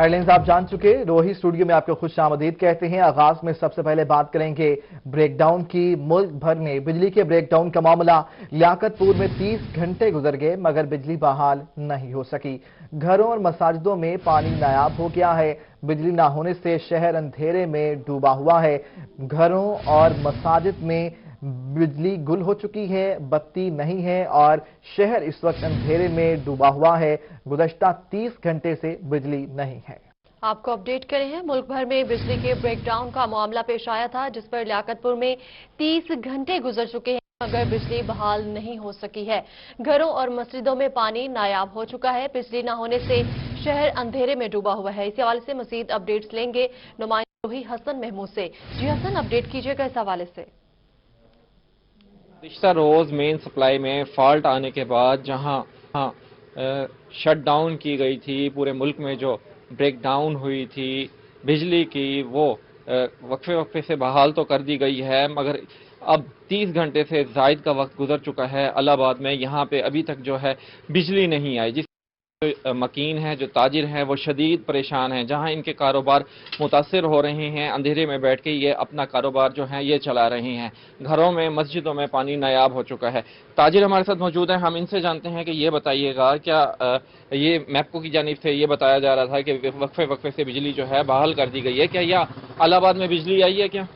Headlines आप जान चुके। रोही स्टूडियो में आपको खुश आमदीद कहते हैं। आगाज में सबसे पहले बात करेंगे ब्रेक डाउन की। मुल्क भर में बिजली के ब्रेक डाउन का मामला। लियाकतपुर में 30 घंटे गुजर गए मगर बिजली बहाल नहीं हो सकी। घरों और मसाजिदों में पानी नायाब हो गया है। बिजली ना होने से शहर अंधेरे में डूबा हुआ है। घरों और मसाजिद में बिजली गुल हो चुकी है, बत्ती नहीं है और शहर इस वक्त अंधेरे में डूबा हुआ है। गुज़श्ता 30 घंटे से बिजली नहीं है। आपको अपडेट करें हैं। मुल्क भर में बिजली के ब्रेकडाउन का मामला पेश आया था, जिस पर लियाकतपुर में 30 घंटे गुजर चुके हैं मगर बिजली बहाल नहीं हो सकी है। घरों और मस्जिदों में पानी नायाब हो चुका है। बिजली न होने से शहर अंधेरे में डूबा हुआ है। इसी हवाले से मजीद अपडेट्स लेंगे नुमाइंदा रोही हसन महमूद से। जी हसन, अपडेट कीजिएगा इस हवाले से। पिछला रोज मेन सप्लाई में फॉल्ट आने के बाद जहां शट डाउन की गई थी, पूरे मुल्क में जो ब्रेक डाउन हुई थी बिजली की, वो वक्फे वक्फे से बहाल तो कर दी गई है मगर अब 30 घंटे से जायद का वक्त गुजर चुका है। इलाहाबाद में यहाँ पे अभी तक जो है बिजली नहीं आई। जिस मकीन है, जो ताजिर हैं, वो शदीद परेशान हैं। जहां इनके कारोबार मुतासिर हो रहे हैं, अंधेरे में बैठ के ये अपना कारोबार जो है ये चला रहे हैं। घरों में मस्जिदों में पानी नायाब हो चुका है। ताजिर हमारे साथ मौजूद हैं, हम इनसे जानते हैं कि ये बताइएगा, क्या ये मैप्को की जानिब से ये बताया जा रहा था कि वक्फे वक्फे से बिजली जो है बहाल कर दी गई है, क्या यह इलाहाबाद में बिजली आई है क्या?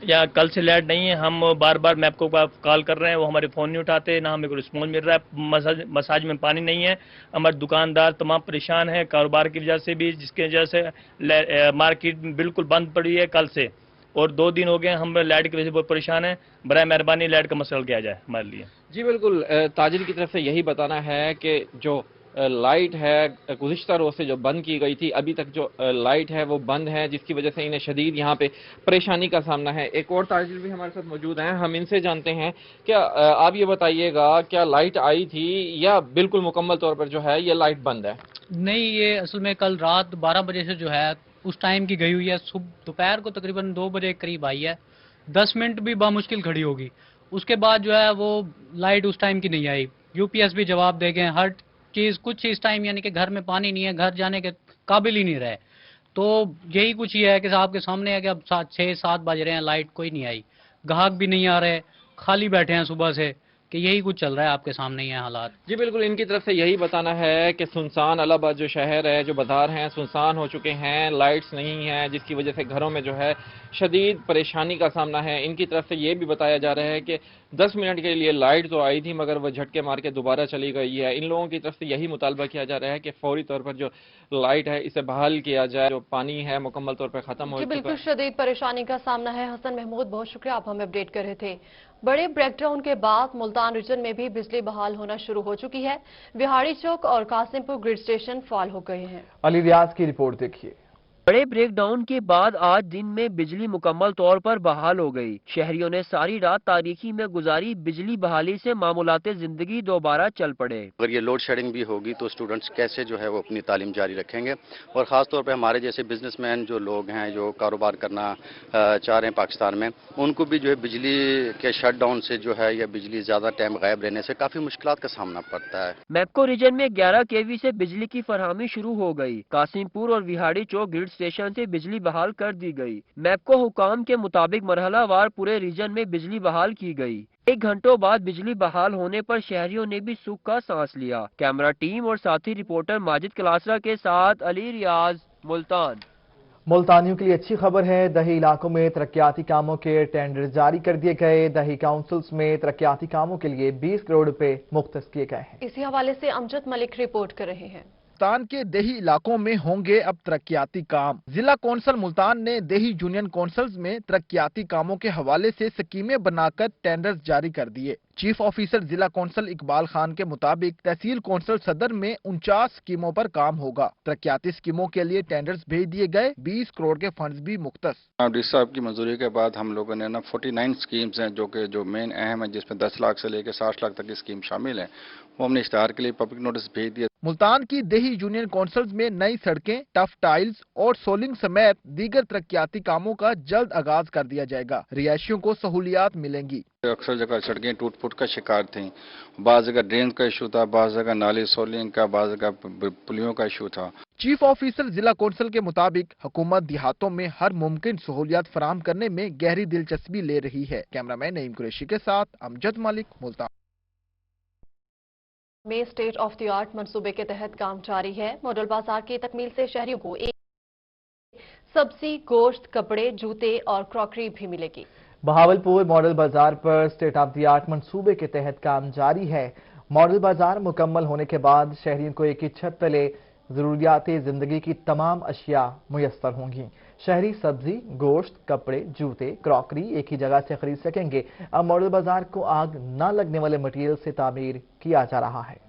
या कल से लाइट नहीं है। हम बार बार मैप्को को कॉल कर रहे हैं, वो हमारे फ़ोन नहीं उठाते, ना हमें कोई रिस्पॉन्स मिल रहा है। मसाज में पानी नहीं है। हमारे दुकानदार तमाम परेशान हैं कारोबार की वजह से भी, जिसकी वजह से मार्केट बिल्कुल बंद पड़ी है कल से, और 2 दिन हो गए हम लाइट की वजह से बहुत परेशान हैं। बराए मेहरबानी लाइट का मसला किया जाए हमारे लिए। जी बिल्कुल, ताजिर की तरफ से यही बताना है कि जो लाइट है गुज़िश्ता रोज से जो बंद की गई थी, अभी तक जो लाइट है वो बंद है, जिसकी वजह से इन्हें शदीद यहाँ पे परेशानी का सामना है। एक और ताजिर भी हमारे साथ मौजूद हैं, हम इनसे जानते हैं। क्या आप ये बताइएगा, क्या लाइट आई थी या बिल्कुल मुकम्मल तौर पर जो है ये लाइट बंद है? नहीं, ये असल में कल रात 12 बजे से जो है उस टाइम की गई हुई है। दोपहर को तकरीबन 2 बजे करीब आई है। 10 मिनट भी बामुश्किल खड़ी होगी। उसके बाद जो है वो लाइट उस टाइम की नहीं आई। यूपीएस भी जवाब दे गए। हर चीज कुछ इस टाइम यानी कि घर में पानी नहीं है, घर जाने के काबिल ही नहीं रहे। तो यही कुछ ये है कि आपके सामने है कि अब 6-7 बज रहे हैं, लाइट कोई नहीं आई, ग्राहक भी नहीं आ रहे, खाली बैठे हैं सुबह से, कि यही कुछ चल रहा है आपके सामने ही है हालात। जी बिल्कुल, इनकी तरफ से यही बताना है कि सुनसान इलाहाबाद जो शहर है, जो बाजार हैं, सुनसान हो चुके हैं, लाइट्स नहीं हैं, जिसकी वजह से घरों में जो है शदीद परेशानी का सामना है। इनकी तरफ से ये भी बताया जा रहा है कि 10 मिनट के लिए लाइट तो आई थी मगर वह झटके मार के दोबारा चली गई है। इन लोगों की तरफ से यही मुतालबा किया जा रहा है कि फौरी तौर पर जो लाइट है इसे बहाल किया जाए, जो पानी है मुकम्मल तौर पर खत्म हो चुका है। बिल्कुल शदीद परेशानी का सामना है। हसन महमूद, बहुत शुक्रिया, आप हमें अपडेट कर रहे थे। बड़े ब्रेकडाउन के बाद मुल्तान रीजन में भी बिजली बहाल होना शुरू हो चुकी है। विहाड़ी चौक और कासिमपुर ग्रिड स्टेशन फाल हो गए हैं। अली रियाज की रिपोर्ट देखिए। बड़े ब्रेकडाउन के बाद आज दिन में बिजली मुकम्मल तौर पर बहाल हो गई। शहरियों ने सारी रात तारीकी में गुजारी। बिजली बहाली से मामूलाते जिंदगी दोबारा चल पड़े। अगर ये लोड शेडिंग भी होगी तो स्टूडेंट्स कैसे जो है वो अपनी तालीम जारी रखेंगे, और ख़ास तौर पे हमारे जैसे बिजनेसमैन जो लोग हैं, जो कारोबार करना चाह रहे हैं पाकिस्तान में, उनको भी जो है बिजली के शट डाउन से जो है या बिजली ज़्यादा टाइम गायब रहने से काफ़ी मुश्किलात का सामना पड़ता है। मैप्को रीजन में 11 kV से बिजली की फरहमी शुरू हो गई। कासिमपुर और विहाड़ी चौक ग्रिड स्टेशन से बिजली बहाल कर दी गई। मैप्को हुकाम के मुताबिक मरहलावार पूरे रीजन में बिजली बहाल की गई। 1 घंटों बाद बिजली बहाल होने पर शहरियों ने भी सुख का सांस लिया। कैमरा टीम और साथी रिपोर्टर माजिद कलासरा के साथ अली रियाज, मुल्तान। मुल्तानियों के लिए अच्छी खबर है। दही इलाकों में तरक्याती कामों के टेंडर जारी कर दिए गए। दही काउंसिल्स में तरक्याती कामों के लिए 20 करोड़ रुपए मुख्तस किए गए हैं। इसी हवाले से अमजद मलिक रिपोर्ट कर रहे हैं। मुल्तान के देही इलाकों में होंगे अब तरक्याती काम। जिला कौंसल मुल्तान ने देही यूनियन कौंसल्स में तरक्याती कामों के हवाले से स्कीमें बनाकर टेंडर्स जारी कर दिए। चीफ ऑफिसर जिला कौंसल इकबाल खान के मुताबिक तहसील कौंसल सदर में 49 स्कीमों पर काम होगा। तरक्याती स्कीमों के लिए टेंडर्स भेज दिए गए। 20 करोड़ के फंड्स भी मुख्तस। डी साहब की मंजूरी के बाद हम लोगों ने 49 स्कीम्स हैं जो मेन अहम है, जिसमें 10 लाख से लेकर 60 लाख तक की स्कीम शामिल है, वो हमने इश्तहार के लिए पब्लिक नोटिस भेज दिया। मुल्तान की देही यूनियन कौंसल्स में नई सड़कें, टफ टाइल्स और सोलिंग समेत दीगर तरक्याती कामों का जल्द आगाज कर दिया जाएगा। रिहायशियों को सहूलियात मिलेंगी। अक्सर जगह सड़कें टूट फूट का शिकार थीं। बाज़ जगह ड्रेन का इशू था, बाज़ जगह नाली सोलिंग का, बाज़ जगह पुलियों का इशू था। चीफ ऑफिसर जिला कौंसल के मुताबिक हुकूमत देहातों में हर मुमकिन सहूलियात फराहम करने में गहरी दिलचस्पी ले रही है। कैमरामैन नईम कुरैशी के साथ अमजद मलिक, मुल्तान। में स्टेट ऑफ द आर्ट मंसूबे के तहत काम जारी है। मॉडल बाजार की तकमील से शहरियों को एक सब्जी, गोश्त, कपड़े, जूते और क्रॉकरी भी मिलेगी। बहावलपुर मॉडल बाजार पर स्टेट ऑफ द आर्ट मंसूबे के तहत काम जारी है। मॉडल बाजार मुकम्मल होने के बाद शहरियों को एक ही छत तले जरूरियाती जिंदगी की तमाम अशिया मुयस्सर होंगी। शहरी सब्जी, गोश्त, कपड़े, जूते, क्रॉकरी एक ही जगह से खरीद सकेंगे। अब मॉडल बाजार को आग न लगने वाले मटेरियल से तामीर किया जा रहा है।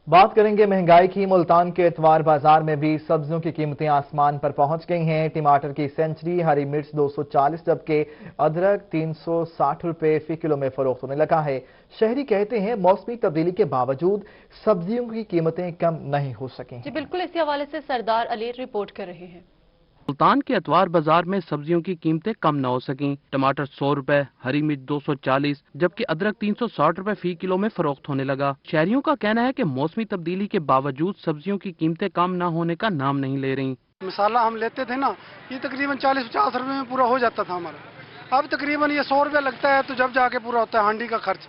बात करेंगे महंगाई की। मुल्तान के इतवार बाजार में भी सब्जियों की कीमतें आसमान पर पहुंच गई हैं। टमाटर की सेंचुरी, हरी मिर्च 240 जबकि अदरक 360 रुपए फी किलो में फरोख्त होने लगा है। शहरी कहते हैं मौसमी तब्दीली के बावजूद सब्जियों की कीमतें कम नहीं हो सकी। जी बिल्कुल, इसी हवाले से सरदार अली रिपोर्ट कर रहे हैं। मुल्तान के अतवार बाजार में सब्जियों की कीमतें कम न हो सकीं। टमाटर 100 रुपए, हरी मिर्च 240 जबकि अदरक 360 रुपए फी किलो में फरोख्त होने लगा। शहरियों का कहना है कि मौसमी तब्दीली के बावजूद सब्जियों की कीमतें कम न होने का नाम नहीं ले रही। मसाला हम लेते थे ना, ये तकरीबन 40-50 रुपए में पूरा हो जाता था हमारा। अब तकरीबन ये 100 रुपया लगता है, तो जब जाके पूरा होता है हांडी का खर्च।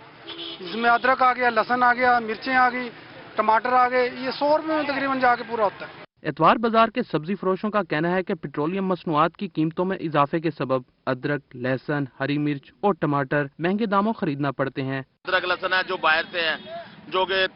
इसमें अदरक आ गया, लहसुन आ गया, मिर्चें आ गई, टमाटर आ गए, ये 100 रुपए में तकरीबन जाके पूरा होता है। इतवार बाजार के सब्जी फरोशों का कहना है कि पेट्रोलियम मसनूआत की कीमतों में इजाफे के सबब अदरक, लहसुन, हरी मिर्च और टमाटर महंगे दामों खरीदना पड़ते हैं। अदरक लहसुन है जो बाहर से है, जो कि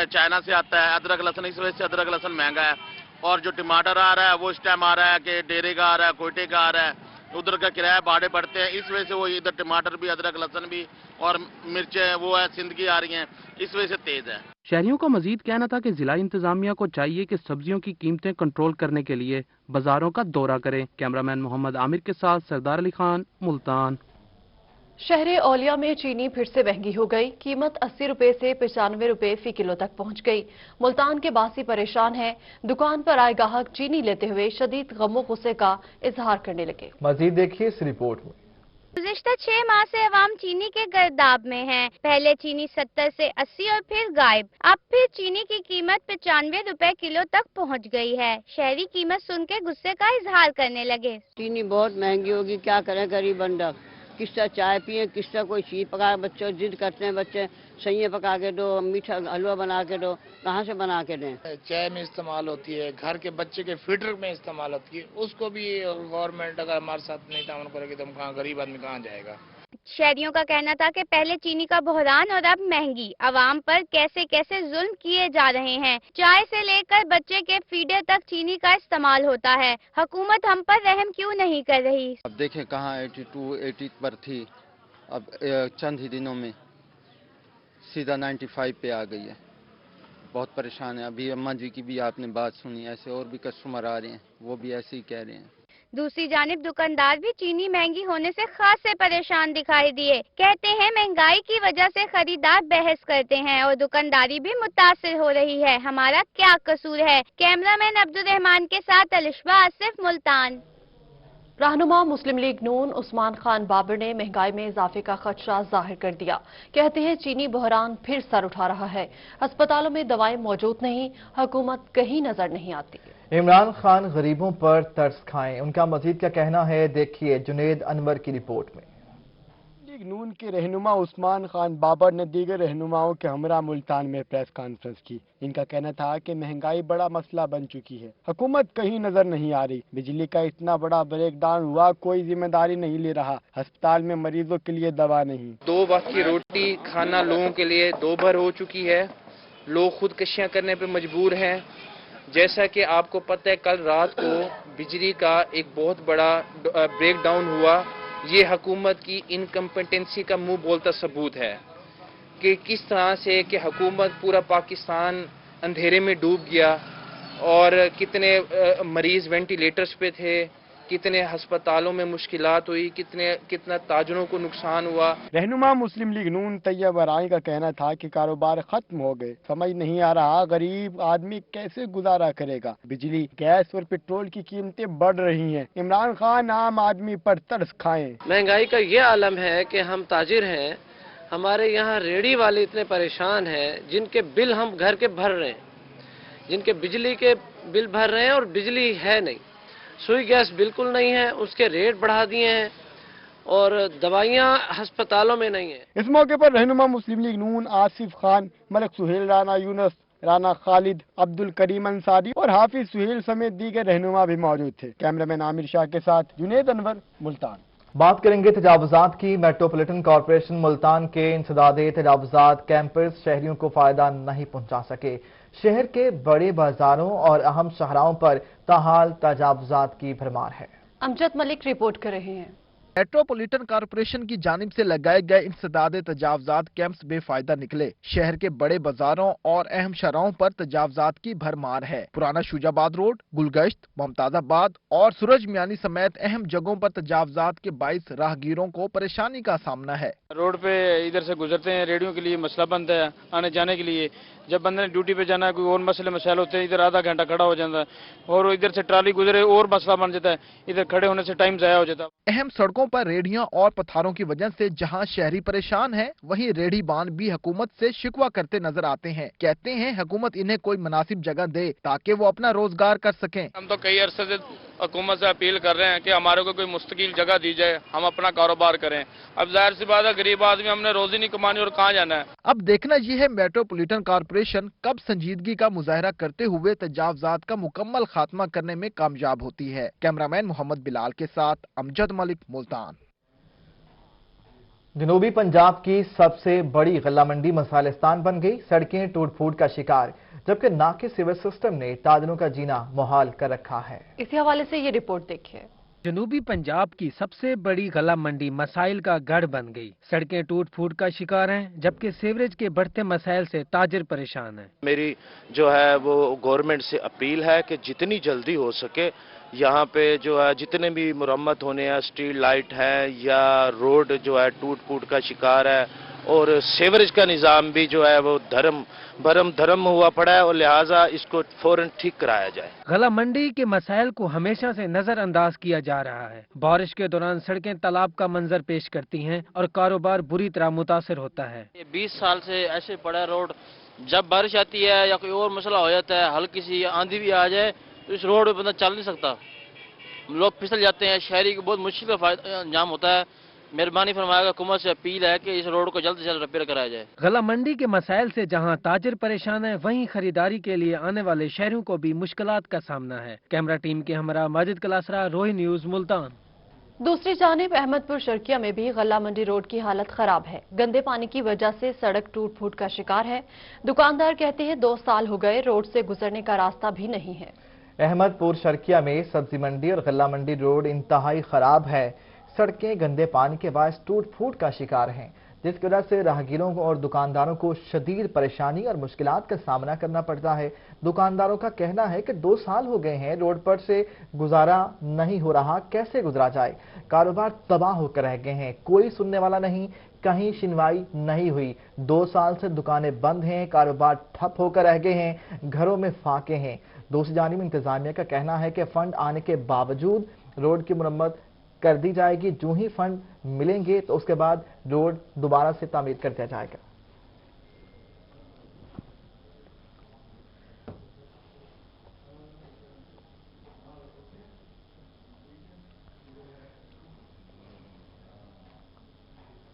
चाइना से आता है। अदरक लहसुन, इस वजह से अदरक लहसुन महंगा है। और जो टमाटर आ रहा है वो इस टाइम आ रहा है कि डेरे का आ रहा है, कोयटे का आ रहा है, उधर का किराया भाड़े पड़ते हैं। इस वजह से वो इधर टमाटर भी, अदरक लहसुन भी और मिर्चें वो है सिंध की आ रही हैं, इस वजह से तेज है। शहरियों का मजीद कहना था कि जिला इंतजामिया को चाहिए कि सब्जियों की कीमतें कंट्रोल करने के लिए बाजारों का दौरा करें। कैमरामैन मोहम्मद आमिर के साथ सरदार अली खान, मुल्तान। शहर औलिया में चीनी फिर से महंगी हो गई। कीमत 80 रुपए से 95 रुपए फी किलो तक पहुंच गई। मुल्तान के बासी परेशान हैं। दुकान पर आए ग्राहक चीनी लेते हुए शदीद गमो गुस्से का इजहार करने लगे। मजीद देखिए इस रिपोर्ट में। गुज़िश्ता 6 माह से अवाम चीनी के गर्दाब में है। पहले चीनी 70 से 80 और फिर गायब। अब फिर चीनी की कीमत 95 रुपए किलो तक पहुंच गई है। शहरी कीमत सुन के गुस्से का इजहार करने लगे। चीनी बहुत महंगी होगी, क्या करें गरीब बंदा। किस्सा चाय पिए, किस्सा कोई चीज पका, बच्चों जिद करते हैं बच्चे सैये पका के दो, मीठा हलवा बना के दो, कहाँ से बना के दें। चाय में इस्तेमाल होती है, घर के बच्चे के फीडर में इस्तेमाल होती है, उसको भी गवर्नमेंट अगर हमारे साथ नहीं ताउन करेगी तो हम कहाँ, गरीब आदमी कहाँ जाएगा। शहरियों का कहना था कि पहले चीनी का बहरान और अब महंगी। अवाम पर कैसे कैसे जुल्म किए जा रहे हैं। चाय से लेकर बच्चे के फीडर तक चीनी का इस्तेमाल होता है। हुकूमत हम पर रहम क्यों नहीं कर रही। अब देखें कहाँ 82-80 पर थी, अब चंद ही दिनों में सीधा 95 पे आ गई है। बहुत परेशान है। अभी अम्मा जी की भी आपने बात सुनी, ऐसे और भी कस्टमर आ रहे हैं, वो भी ऐसे ही कह रहे हैं। दूसरी जानिब दुकानदार भी चीनी महंगी होने से खासे परेशान दिखाई दिए। कहते हैं महंगाई की वजह से खरीदार बहस करते हैं और दुकानदारी भी मुतासिर हो रही है। हमारा क्या कसूर है। कैमरामैन अब्दुल रहमान के साथ अलिशबा आसिफ, मुल्तान। रहनुमा मुस्लिम लीग नून उस्मान खान बाबर ने महंगाई में इजाफे का खदशा जाहिर कर दिया। कहते हैं चीनी बहरान फिर सर उठा रहा है। अस्पतालों में दवाएं मौजूद नहीं, हुकूमत कहीं नजर नहीं आती। इमरान खान गरीबों पर तरस खाएं, उनका मजीद क्या कहना है, देखिए जुनेद अनवर की रिपोर्ट में। लीग नून के रहनुमा उस्मान खान बाबर ने दीगर रहनुमाओं के हमरा मुल्तान में प्रेस कॉन्फ्रेंस की। इनका कहना था कि महंगाई बड़ा मसला बन चुकी है, हुकूमत कहीं नजर नहीं आ रही। बिजली का इतना बड़ा ब्रेकडाउन हुआ, कोई जिम्मेदारी नहीं ले रहा। अस्पताल में मरीजों के लिए दवा नहीं। 2 वक्त की रोटी खाना लोगों के लिए 2 बार हो चुकी है। लोग खुदकशियां करने पर मजबूर हैं। जैसा कि आपको पता है, कल रात को बिजली का एक बहुत बड़ा ब्रेकडाउन हुआ। ये हुकूमत की इनकम्पिटेंसी का मुंह बोलता सबूत है कि किस तरह से कि हुकूमत पूरा पाकिस्तान अंधेरे में डूब गया और कितने मरीज वेंटिलेटर्स पे थे, कितने अस्पतालों में मुश्किलात हुई, कितना ताजरों को नुकसान हुआ। रहनुमा मुस्लिम लीग नून तैयब अराई का कहना था कि कारोबार खत्म हो गए, समझ नहीं आ रहा गरीब आदमी कैसे गुजारा करेगा। बिजली, गैस और पेट्रोल की कीमतें बढ़ रही हैं। इमरान खान आम आदमी पर तरस खाएं। महंगाई का ये आलम है कि हम ताजिर हैं, हमारे यहाँ रेहड़ी वाले इतने परेशान हैं, जिनके बिल हम घर के भर रहे हैं, जिनके बिजली के बिल भर रहे हैं और बिजली है नहीं, सुई गैस बिल्कुल नहीं है, उसके रेट बढ़ा दिए हैं और दवाइयाँ अस्पतालों में नहीं है। इस मौके पर रहनुमा मुस्लिम लीग नून आसिफ खान, मलिक सुहेल राना यूनुस, राना खालिद, अब्दुल करीम अंसारी और हाफिज सुहेल समेत दीगर रहनुमा भी मौजूद थे। कैमरामैन आमिर शाह के साथ जुनेद अनवर, मुल्तान। बात करेंगे तजावुजात की। मेट्रोपॉलिटन कॉरपोरेशन मुल्तान के इंसदादे तजावुजात कैंपर्स शहरियों को फायदा नहीं पहुंचा सके। शहर के बड़े बाजारों और अहम शाहराहों पर ताहाल तजावुजात की भरमार है। अमजद मलिक रिपोर्ट कर रहे हैं। मेट्रोपॉलिटन कॉरपोरेशन की जानिब से लगाए गए इंसदादे तजावुजात कैंप्स बेफायदा निकले। शहर के बड़े बाजारों और अहम शहरों पर तजावुजात की भरमार है। पुराना शुजाबाद रोड, गुलगश्त, मुमताजाबाद और सूरज मियानी समेत अहम जगहों पर तजावुजात के बाइस राहगीरों को परेशानी का सामना है। रोड पे इधर से गुजरते हैं, रेडियो के लिए मसला बनता है आने जाने के लिए। जब बंदे ने ड्यूटी पे जाना है, कोई और मसले मसाइल होते हैं, इधर आधा घंटा खड़ा हो जाता है और इधर से ट्राली गुजरे और मसला बन जाता है, इधर खड़े होने से टाइम ज़ाया हो जाता है। अहम सड़कों पर रेहड़ियां और पथारों की वजह से जहां शहरी परेशान है, वहीं रेहड़ी बान भी हुकूमत से शिकवा करते नजर आते हैं। कहते हैं हुकूमत इन्हें कोई मुनासिब जगह दे ताकि वो अपना रोजगार कर सकें। हम तो कई अरसे से हुकूमत से अपील कर रहे हैं कि हमारे को कोई मुस्तकिल जगह दी जाए, हम अपना कारोबार करें। अब जाहिर सी बात है, गरीब आदमी, हमने रोजी नहीं कमानी और कहाँ जाना है। अब देखना ये है मेट्रोपॉलिटन कॉरपोरेशन कब संजीदगी का मुजाहरा करते हुए तजावुजात का मुकम्मल खात्मा करने में कामयाब होती है। कैमरामैन मोहम्मद बिलाल के साथ अमजद मलिक, मुल्तान। जनूबी पंजाब की सबसे बड़ी गल्ला मंडी मसालिस्तान बन गई। सड़कें टूट फूट का शिकार, जबकि नाकिस सिविल सिस्टम ने ताजरों का जीना मुहाल कर रखा है। इसी हवाले से ये रिपोर्ट देखिए। जनूबी पंजाब की सबसे बड़ी गला मंडी मसाइल का गढ़ बन गई। सड़कें टूट फूट का शिकार हैं, जबकि सीवरेज के बढ़ते मसाइल से ताजिर परेशान हैं। मेरी जो है वो गवर्नमेंट से अपील है कि जितनी जल्दी हो सके यहाँ पे जो है जितने भी मुरम्मत होने हैं, स्ट्रीट लाइट है या रोड जो है टूट फूट का शिकार है और सीवरेज का निज़ाम भी जो है वो धर्म हुआ पड़ा है और लिहाजा इसको फौरन ठीक कराया जाए। गला मंडी के मसाइल को हमेशा से नजरअंदाज किया जा रहा है। बारिश के दौरान सड़कें तालाब का मंजर पेश करती हैं और कारोबार बुरी तरह मुतासर होता है। 20 साल से ऐसे पड़ा रोड, जब बारिश आती है या कोई और मसला हो जाता है, हल्की सी आंधी भी आ जाए तो इस रोड पे बंदा चल नहीं सकता, लोग फिसल जाते हैं। शहरी को बहुत मुश्किल का अंजाम होता है। मेहरबानी फरमाएगा, हुकूमत से अपील है कि इस रोड को जल्द से जल्द रिपेयर कराया जाए। गला मंडी के मसाइल से जहां ताजिर परेशान है, वहीं खरीदारी के लिए आने वाले शहरों को भी मुश्किलात का सामना है। कैमरा टीम के हमरा माजिद कलासरा, रोही न्यूज, मुल्तान। दूसरी जानिब अहमदपुर शर्किया में भी गला मंडी रोड की हालत खराब है। गंदे पानी की वजह से सड़क टूट फूट का शिकार है। दुकानदार कहते हैं 2 साल हो गए, रोड से गुजरने का रास्ता भी नहीं है। अहमदपुर शर्किया में सब्जी मंडी और गल्ला मंडी रोड इंतहाई खराब है। सड़कें गंदे पानी के बायस टूट फूट का शिकार हैं, जिसकी वजह से राहगीरों और दुकानदारों को शदीद परेशानी और मुश्किलात का सामना करना पड़ता है। दुकानदारों का कहना है कि 2 साल हो गए हैं, रोड पर से गुजारा नहीं हो रहा, कैसे गुजरा जाए। कारोबार तबाह होकर रह गए हैं, कोई सुनने वाला नहीं, कहीं सुनवाई नहीं हुई। 2 साल से दुकानें बंद हैं, कारोबार ठप होकर रह गए हैं, घरों में फाके हैं। दूसरी जानिब इंतजामिया का कहना है कि फंड आने के बावजूद रोड की मुरम्मत कर दी जाएगी। जो ही फंड मिलेंगे तो उसके बाद रोड दोबारा से तामीर कर दिया जाएगा।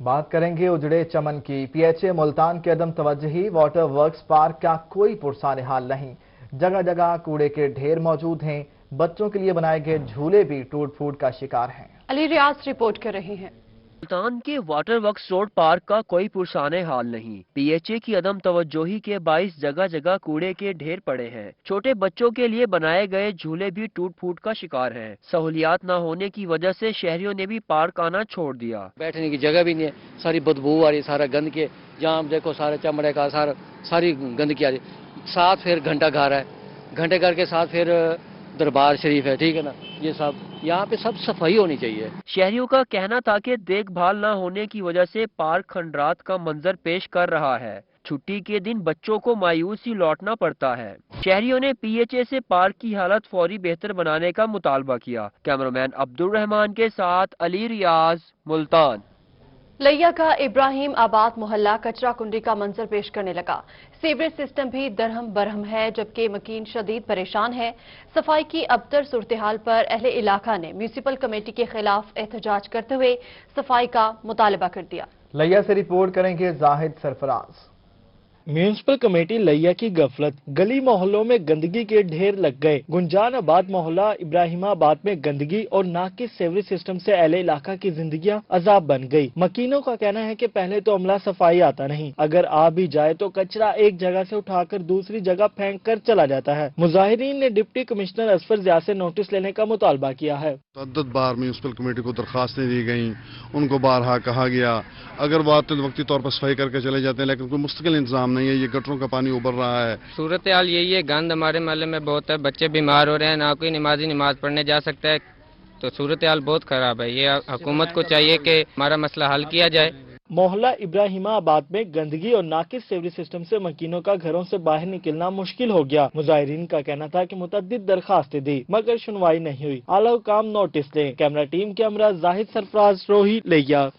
बात करेंगे उजड़े चमन की। पीएचए मुल्तान के अदम तवज्जुही, वाटर वर्क्स पार्क का कोई पुरसाने हाल नहीं। जगह जगह कूड़े के ढेर मौजूद हैं। बच्चों के लिए बनाए गए झूले भी टूट फूट का शिकार हैं। अली रियाज रिपोर्ट कर रहे हैं। मुल्तान के वाटर वर्क्स रोड पार्क का कोई पुरसाने हाल नहीं। पीएचए की अदम तवज्जोही के बाइस जगह जगह कूड़े के ढेर पड़े हैं। छोटे बच्चों के लिए बनाए गए झूले भी टूट फूट का शिकार हैं। सहूलियात न होने की वजह से शहरियों ने भी पार्क आना छोड़ दिया। बैठने की जगह भी नहीं है, सारी बदबू आ रही, सारा गंद के, जहाँ देखो सारे चमड़े का सारी गंदगी आ रही। साथ फिर घंटा घर है, घंटे घर के साथ फिर दरबार शरीफ है, ठीक है ना, ये सब यहाँ पे सब सफाई होनी चाहिए। शहरियों का कहना था कि देखभाल न होने की वजह से पार्क खंडरात का मंजर पेश कर रहा है। छुट्टी के दिन बच्चों को मायूस ही लौटना पड़ता है। शहरियों ने पीएचए से पार्क की हालत फौरी बेहतर बनाने का मुतालबा किया। कैमरामैन अब्दुल रहमान के साथ अली रियाज, मुल्तान। लिया का इब्राहिम आबाद मोहल्ला कचरा कुंडी का मंजर पेश करने लगा। सीवरेज सिस्टम भी दरहम बरहम है, जबकि मकीन शदीद परेशान है। सफाई की अबतर सूरत-ए-हाल पर अहले इलाका ने म्यूनिसिपल कमेटी के खिलाफ एहतजाज करते हुए सफाई का मुतालबा कर दिया। लिया से रिपोर्ट करेंगे जाहिद सरफराज। म्यूनिसिपल कमेटी लिया की गफलत, गली मोहल्लों में गंदगी के ढेर लग गए। गुंजान आबाद मोहल्ला इब्राहिमाबाद में गंदगी और नाकिस सेवरेज सिस्टम से अहले इलाका की जिंदगियां अजाब बन गई। मकीनों का कहना है कि पहले तो अमला सफाई आता नहीं, अगर आ भी जाए तो कचरा एक जगह से उठाकर दूसरी जगह फेंक कर चला जाता है। मुजाहिरीन ने डिप्टी कमिश्नर असफर जिया से नोटिस लेने का मुतालबा किया है। तअद्दुद बार म्यूनिसिपल कमेटी को दरखास्तें दी गई, उनको बारहा कहा गया, अगर वक्ती तौर पर सफाई करके चले जाते हैं, लेकिन कोई मुस्तकिल इंतजाम नहीं है। ये गटरों का पानी उबर रहा है। सूरत हाल यही है, गंद हमारे मोहल्ले में बहुत है, बच्चे बीमार हो रहे हैं, ना कोई नमाजी नमाज पढ़ने जा सकता है, तो सूरत हाल बहुत खराब है। ये हुकूमत को चाहिए कि हमारा मसला हल किया जाए। मोहल्ला इब्राहिमाबाद में गंदगी और नाकिस सेवरेज सिस्टम से मकीनों का घरों से बाहर निकलना मुश्किल हो गया। मुजाहिरीन का कहना था कि मुतअद्दिद दरखास्तें दी, मगर सुनवाई नहीं हुई। आला हुकाम नोटिस लें। कैमरा टीम के हमरा जाहिद सरफराज, रोही, लिया।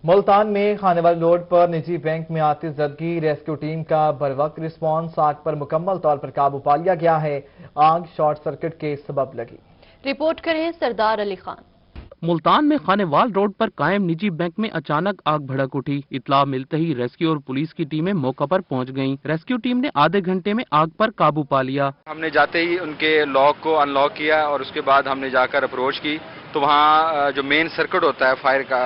मुल्तान में खानेवाली रोड पर निजी बैंक में आतिशज़दगी, रेस्क्यू टीम का बरवक्त रिस्पॉन्स, आग पर मुकम्मल तौर पर काबू पा लिया गया है। आग शॉर्ट सर्किट के सबब लगी। रिपोर्ट करें सरदार अली खान। मुल्तान में खानेवाल रोड पर कायम निजी बैंक में अचानक आग भड़क उठी। इत्तला मिलते ही रेस्क्यू और पुलिस की टीमें मौका पर पहुंच गईं। रेस्क्यू टीम ने आधे घंटे में आग पर काबू पा लिया। हमने जाते ही उनके लॉक को अनलॉक किया और उसके बाद हमने जाकर अप्रोच की, तो वहाँ जो मेन सर्किट होता है, फायर का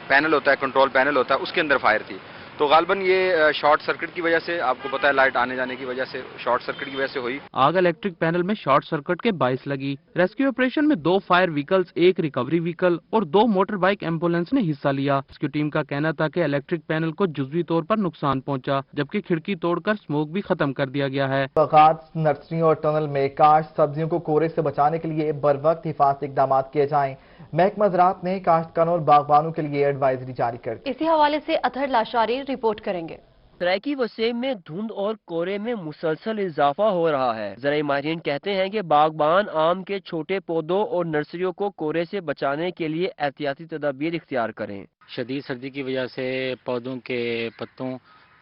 पैनल होता है, कंट्रोल पैनल होता है, उसके अंदर फायर थी। तो गालबन ये शॉर्ट सर्किट की वजह से, आपको पता है लाइट आने जाने की वजह से, शॉर्ट सर्किट की वजह से हुई। आग इलेक्ट्रिक पैनल में शॉर्ट सर्किट के बाइस लगी। रेस्क्यू ऑपरेशन में 2 फायर व्हीकल्स, 1 रिकवरी व्हीकल और 2 मोटर बाइक एम्बुलेंस ने हिस्सा लिया। रेस्क्यू टीम का कहना था कि इलेक्ट्रिक पैनल को जुज़वी तौर पर नुकसान पहुंचा, जबकि खिड़की तोड़कर स्मोक भी खत्म कर दिया गया है। बागात, नर्सरी और टनल में काश्त सब्जियों को कोहरे से बचाने के लिए बर वक्त हिफाजती इकदाम किए जाएं। महकमा ज़राअत ने काश्तकारों और बागबानों के लिए एडवाइजरी जारी कर दी। इसी हवाले से अतहर लाशारी रिपोर्ट करेंगे। सराइकी वसीम में धुंध और कोहरे में मुसलसल इजाफा हो रहा है। ज़राई माहिरीन कहते हैं कि बागबान आम के छोटे पौधों और नर्सरियों को कोहरे से बचाने के लिए एहतियाती तदाबीर इख्तियार करें। शदीद सर्दी की वजह से पौधों के पत्तों,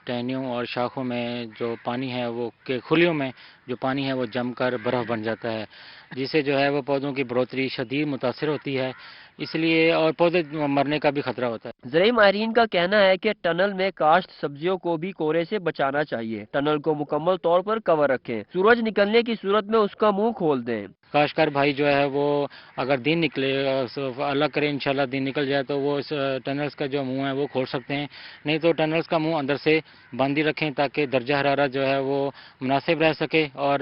टहनियों और शाखों में जो पानी है वो के खुलियों में जो पानी है वो जमकर बर्फ बन जाता है, जिससे जो है वो पौधों की बढ़ोतरी शदीद मुतासिर होती है, इसलिए और पौधे मरने का भी खतरा होता है। ज़राई माहिरीन का कहना है कि टनल में काश्त सब्जियों को भी कोहरे से बचाना चाहिए। टनल को मुकम्मल तौर पर कवर रखें। सूरज निकलने की सूरत में उसका मुंह खोल दें। काश्तकार भाई जो है वो अगर दिन निकले, अल्लाह करे इंशाल्लाह दिन निकल जाए, तो वो इस टनल्स का जो मुंह है वो खोल सकते हैं, नहीं तो टनल्स का मुंह अंदर से बंद ही रखें ताकि दर्जा हरारत जो है वो मुनासिब रह सके और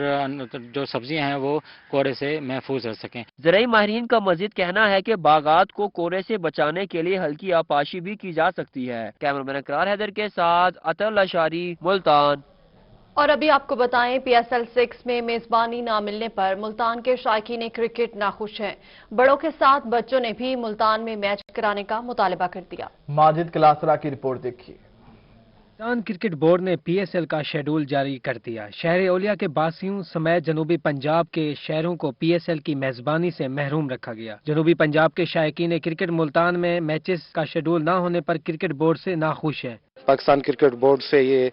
जो सब्जियां हैं वो कोहरे से महफूज रह सकें। ज़राई माहिरीन का मजीद कहना है कि बागात को कोहरे से बचाने के लिए हल्की आपाशी भी की जा सकती है। कैमरामैन इकरार हैदर के साथ अतल अशारी, मुल्तान। और अभी आपको बताएं, PSL 6 में मेजबानी ना मिलने पर मुल्तान के शायकीन क्रिकेट नाखुश हैं। बड़ों के साथ बच्चों ने भी मुल्तान में मैच कराने का मुतालबा कर दिया। माजिद कलासरा की रिपोर्ट देखिए। मुल्तान क्रिकेट बोर्ड ने PSL का शेड्यूल जारी कर दिया। शहर औलिया के बासियों समेत जनूबी पंजाब के शहरों को PSL की मेजबानी से महरूम रखा गया। जनूबी पंजाब के शायकीन क्रिकेट मुल्तान में मैचेस का शेड्यूल न होने पर क्रिकेट बोर्ड से नाखुश है। पाकिस्तान क्रिकेट बोर्ड से ये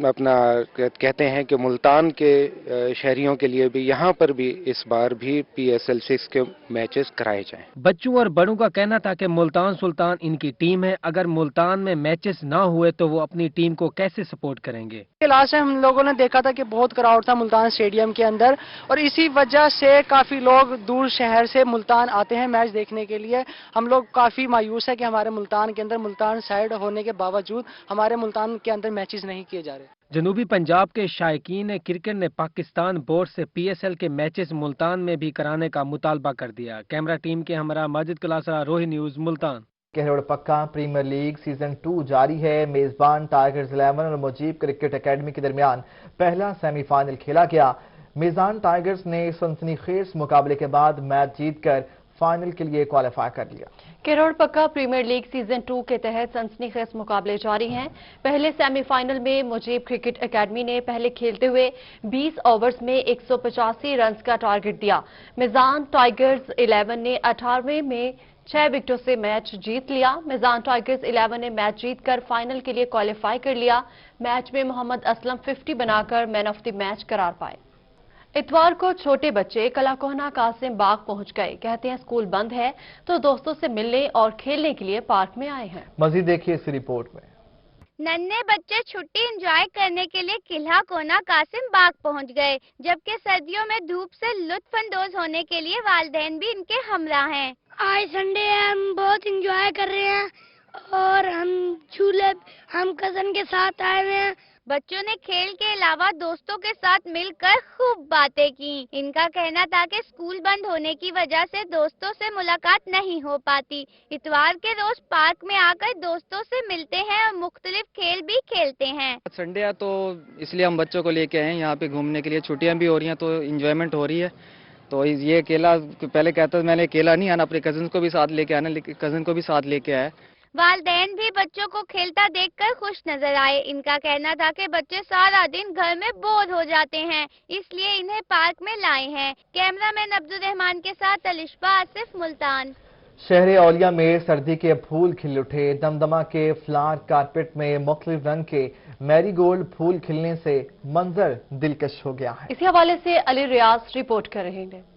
अपना कहते हैं कि मुल्तान के शहरियों के लिए भी यहाँ पर भी इस बार भी PSL 6 के मैचेस कराए जाएं। बच्चों और बड़ों का कहना था कि मुल्तान सुल्तान इनकी टीम है, अगर मुल्तान में मैचेस ना हुए तो वो अपनी टीम को कैसे सपोर्ट करेंगे। लास्ट टाइम हम लोगों ने देखा था कि बहुत क्राउड था मुल्तान स्टेडियम के अंदर, और इसी वजह से काफी लोग दूर शहर से मुल्तान आते हैं मैच देखने के लिए। हम लोग काफी मायूस है कि हमारे मुल्तान के अंदर, मुल्तान साइड होने के बावजूद हमारे मुल्तान के अंदर मैचेस नहीं किए जा रहे। जनूबी पंजाब के शायकीन क्रिकेट ने पाकिस्तान बोर्ड से PSL के मैचेस मुल्तान में भी कराने का मुतालबा कर दिया। कैमरा टीम के हमरा माजिद कलासरा, रोही न्यूज, मुल्तान। कहरोड़ पक्का प्रीमियर लीग सीजन 2 जारी है। मेजबान टाइगर्स 11 और मुजीब क्रिकेट एकेडमी के दरमियान पहला सेमीफाइनल खेला गया। میزان ٹائگرز نے سنسنیخیز مقابلے کے بعد میچ جیت کر فائنل کے لیے کوالیفائی کر لیا۔ کروڑ پکا پریمیئر لیگ سیزن 2 کے تحت سنسنی خیز مقابلے جاری ہیں۔ پہلے سیمی فائنل میں مجیب کرکٹ اکیڈمی نے پہلے کھیلتے ہوئے 20 اوورز میں 185 رنز کا ٹارگٹ دیا۔ میزان ٹائگرز 11 نے 18ویں میں 6 وکٹوں سے میچ جیت لیا۔ میزان ٹائگرز 11 نے میچ جیت کر فائنل کے لیے کوالیفائی کر لیا۔ میچ میں محمد اسلم 50 بنا کر مین آف دی میچ قرار پائے۔ اتوار کو چھوٹے بچے کلاکوہنا قاسم باغ پہنچ گئے۔ کہتے ہیں اسکول بند ہے تو دوستوں سے ملنے اور کھیلنے کے لیے پارک میں آئے ہیں۔ مزید دیکھیے اس رپورٹ میں۔ ننھے بچے چھٹی انجوائے کرنے کے لیے قلعہ کونا قاسم باغ پہنچ گئے، جبکہ سردیوں میں دھوپ سے لطف اندوز ہونے کے لیے والدین بھی ان کے ہمراہ ہیں۔ آج سنڈے ہے، ہم بہت انجوائے کر رہے ہیں اور ہم کزن کے ساتھ آئے ہوئے ہیں۔ بچوں نے کھیل کے علاوہ دوستوں کے ساتھ مل کر خوب باتیں کی۔ ان کا کہنا تھا کہ اسکول بند ہونے کی وجہ سے دوستوں سے ملاقات نہیں ہو پاتی۔ اتوار کے روز پارک میں آ کر دوستوں سے ملتے ہیں اور مختلف کھیل بھی کھیلتے ہیں۔ سنڈے ہے تو اس لیے ہم بچوں کو لے کے آئے ہیں یہاں پہ گھومنے کے لیے، چھٹیاں بھی ہو رہی ہیں تو انجوائمنٹ ہو رہی ہے۔ تو یہ اکیلا پہلے کہتا تھا میں نے اکیلا نہیں آنا، اپنے کزن کو بھی ساتھ لے کے آنا، لیکن کزن کو بھی ساتھ لے کے آیا۔ والدین بھی بچوں کو کھیلتا دیکھ کر خوش نظر آئے۔ ان کا کہنا تھا کہ بچے سارا دن گھر میں بور ہو جاتے ہیں، اس لیے انہیں پارک میں لائے ہیں۔ کیمرہ مین عبدالرحمان کے ساتھ الشبہ آصف، ملتان۔ شہر اولیا میں سردی کے پھول کھل اٹھے۔ دمدمہ کے فلاور کارپٹ میں مختلف رنگ کے میری گولڈ پھول کھلنے سے منظر دلکش ہو گیا ہے۔ اسی حوالے سے علی ریاض رپورٹ کر رہے ہیں۔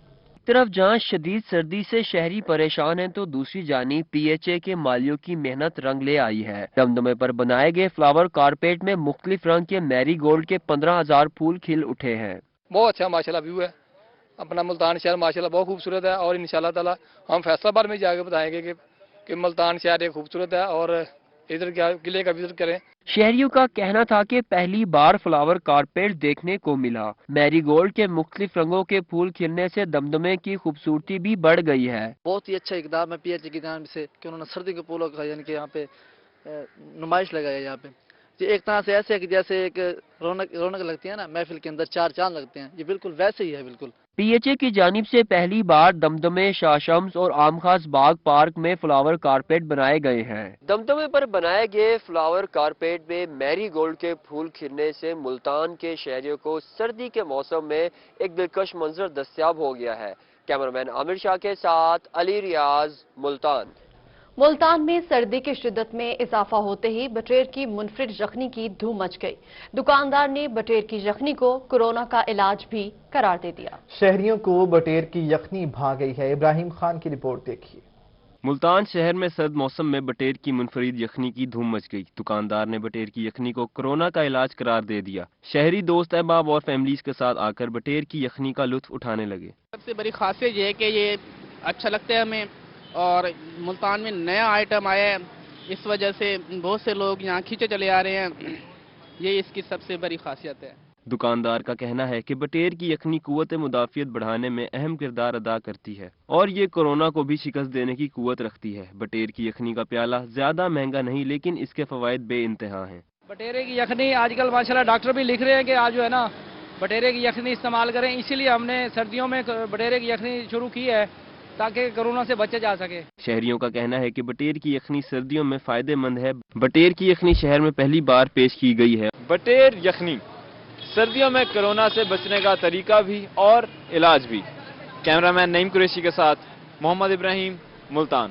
طرف جہاں شدید سردی سے شہری پریشان ہیں تو دوسری جانب پی ایچ اے کے مالیوں کی محنت رنگ لے آئی ہے۔ دمدمے پر بنائے گئے فلاور کارپیٹ میں مختلف رنگ کے میری گولڈ کے 15,000 پھول کھل اٹھے ہیں۔ بہت اچھا ماشاءاللہ ویو ہے، اپنا ملتان شہر ماشاءاللہ بہت خوبصورت ہے، اور انشاءاللہ تعالی ہم فیصلہ آباد میں جا کے بتائیں گے کہ ملتان شہر ایک خوبصورت ہے اور ادھر قلعے کا وزٹ کریں۔ شہریوں کا کہنا تھا کہ پہلی بار فلاور کارپیٹ دیکھنے کو ملا۔ میری گولڈ کے مختلف رنگوں کے پھول کھلنے سے دمدمے کی خوبصورتی بھی بڑھ گئی ہے۔ بہت ہی اچھا اقدام ہے پی ایچ کی جانب سے کہ انہوں نے سردی کے پھولوں کا یعنی کہ یہاں پہ نمائش لگائی ہے۔ یہاں پہ یہ ایک طرح سے ایسے ہے کہ جیسے ایک رونق لگتی ہے نا محفل کے اندر، 4 چاند لگتے ہیں، یہ بالکل ویسے ہی ہے۔ بالکل پی ایچ اے کی جانب سے پہلی بار دمدمے، شاہ شمس اور عام خاص باغ پارک میں فلاور کارپیٹ بنائے گئے ہیں۔ دمدمے پر بنائے گئے فلاور کارپیٹ میں میری گولڈ کے پھول کھلنے سے ملتان کے شہریوں کو سردی کے موسم میں ایک دلکش منظر دستیاب ہو گیا ہے۔ کیمرامین عامر شاہ کے ساتھ علی ریاض، ملتان۔ ملتان میں سردی کی شدت میں اضافہ ہوتے ہی بٹیر کی منفرد یخنی کی دھوم مچ گئی۔ دکاندار نے بٹیر کی یخنی کو کورونا کا علاج بھی قرار دے دیا۔ شہریوں کو بٹیر کی یخنی بھا گئی ہے۔ ابراہیم خان کی رپورٹ دیکھیے۔ ملتان شہر میں سرد موسم میں بٹیر کی منفرد یخنی کی دھوم مچ گئی۔ دکاندار نے بٹیر کی یخنی کو کورونا کا علاج قرار دے دیا۔ شہری دوست احباب اور فیملیز کے ساتھ آ کر بٹیر کی یخنی کا لطف اٹھانے لگے۔ سب سے بڑی خاصیت یہ ہے کہ یہ اچھا لگتا ہے ہمیں، اور ملتان میں نیا آئٹم آیا ہے، اس وجہ سے بہت سے لوگ یہاں کھینچے چلے آ رہے ہیں، یہ اس کی سب سے بڑی خاصیت ہے۔ دکاندار کا کہنا ہے کہ بٹیر کی یخنی قوت مدافعت بڑھانے میں اہم کردار ادا کرتی ہے اور یہ کورونا کو بھی شکست دینے کی قوت رکھتی ہے۔ بٹیر کی یخنی کا پیالہ زیادہ مہنگا نہیں، لیکن اس کے فوائد بے انتہا ہیں۔ بٹیرے کی یخنی آج کل ماشاءاللہ ڈاکٹر بھی لکھ رہے ہیں کہ آج جو ہے نا بٹیرے کی یخنی استعمال کریں، اسی لیے ہم نے سردیوں میں بٹیرے کی یخنی شروع کی ہے تاکہ کورونا سے بچا جا سکے۔ شہریوں کا کہنا ہے کہ بٹیر کی یخنی سردیوں میں فائدہ مند ہے۔ بٹیر کی یخنی شہر میں پہلی بار پیش کی گئی ہے۔ بٹیر یخنی سردیوں میں کورونا سے بچنے کا طریقہ بھی اور علاج بھی۔ کیمرہ مین نعیم قریشی کے ساتھ محمد ابراہیم، ملتان۔